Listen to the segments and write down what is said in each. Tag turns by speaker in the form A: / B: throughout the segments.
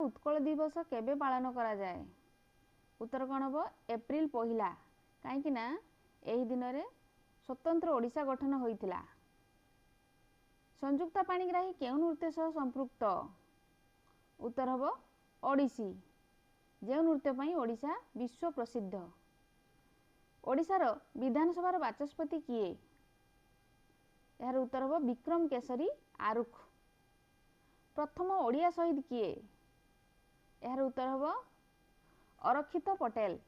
A: उत्कल दिवस केबे पालन करा जाए? उत्तर कौन हम? एप्रिल 1 कहीं एही दिन रे स्वतंत्र ओडिशा गठन होइतिला। संयुक्ता पाणिग्राही केउं नृत्य सह संपृक्त? उत्तर हम ओडिसी, जे नृत्य पई ओडिशा विश्व प्रसिद्ध। ओडिशार विधानसभा बाचस्पति किए? यार उत्तर हम विक्रम केसरी आरुख। प्रथम ओडिया शहीद किए? यार उत्तर हम अरक्षित पटेल।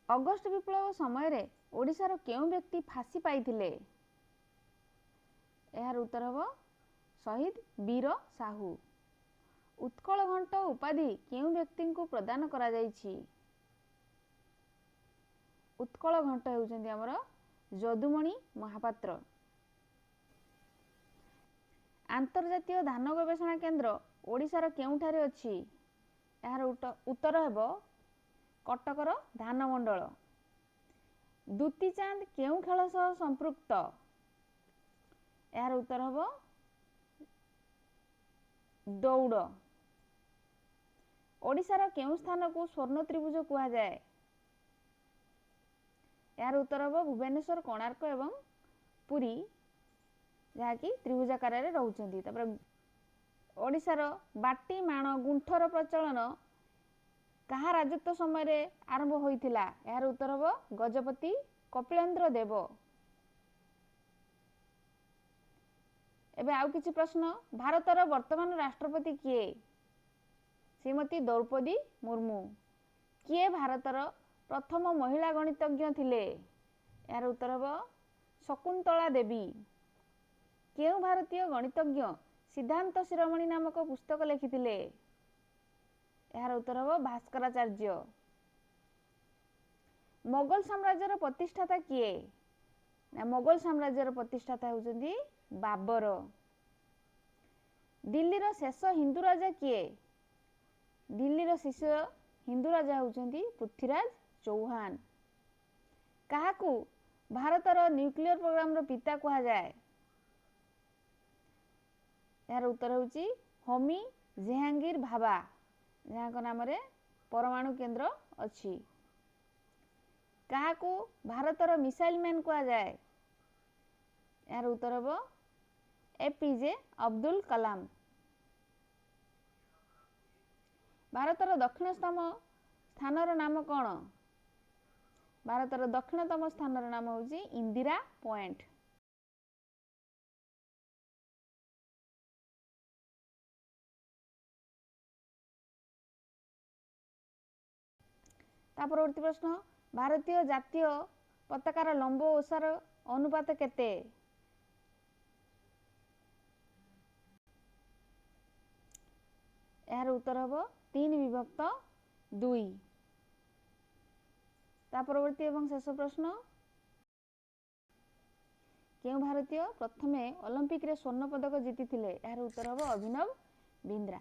A: अगस्ट विप्लव समय रे ओडिशार केउं व्यक्ति फांसी पाइथिले? यार उत्तर हम शहीद वीर साहू। उत्कल घंट उपाधि केउं व्यक्ति को प्रदान करा जाइछि? उत्कल घंट हेउचंती हमर जदुमणि महापात्र। आंतर्जातीय धान गवेषणा केंद्र ओडिशार केउंठारे अछि? यार उत्तर हेब कटकर धान मंडल। दुती चांद केउं खेल सह संपृक्त? यार उत्तर हेब दौड़। ओडिशार केउं स्थान को स्वर्ण त्रिभुज कहा जाए? यार उत्तर हेब भुवनेश्वर, कोणार्क एवं पुरी, जहाँकि त्रिभुजाकार रहउछंती। तापर ओडिशार बाटी माण गुंठर प्रचलन कहा राजत्व समय रे आरंभ होइथिला? यार उत्तर हेब गजपति कपिलेन्द्र देव। एबे आउ किछि प्रश्न। भारतर वर्तमान राष्ट्रपति किए? श्रीमती द्रौपदी मुर्मू। किए भारतर प्रथम महिला गणितज्ञ थिले? यार उत्तर हेब शकुंतला देवी। केउं भारतीय गणितज्ञ सिद्धांत शिरोमणि नामक पुस्तक लिखिथिले? यार उत्तर हेब भास्कराचार्य। मोगल साम्राज्यर प्रतिष्ठाता किए? मोगल साम्राज्यर प्रतिष्ठाता होउचंती बाबर। दिल्लीर शेष हिंदू राजा किए? दिल्लीर शेष हिंदू राजा होउचंती पृथ्वीराज चौहान। काहाकू भारतर न्यूक्लियर प्रोग्राम रो पिता कहा जाए? यार उत्तर होउची होमी जहांगीर भाभा, जहाँ नाम रे परमाणु केंद्र अछि। काहाकू भारतर मिसाइल मैन कहा जाए? यार उत्तर हेब एपीजे अब्दुल कलाम। भारतर दक्षिणतम स्थानर नाम कौन? भारतर दक्षिणतम स्थानर नाम होउची इंदिरा पॉइंट। परवर्ती प्रश्न। भारतीय जातीय पताकार लंब ओसार अनुपात केते? यार उत्तर हेब 3/2। परवर्ती एवं शेष प्रश्न। केउं भारतीय प्रथमे ओलंपिक रे स्वर्ण पदक जीतिथिले? यार उत्तर हेब अभिनव बिंद्रा।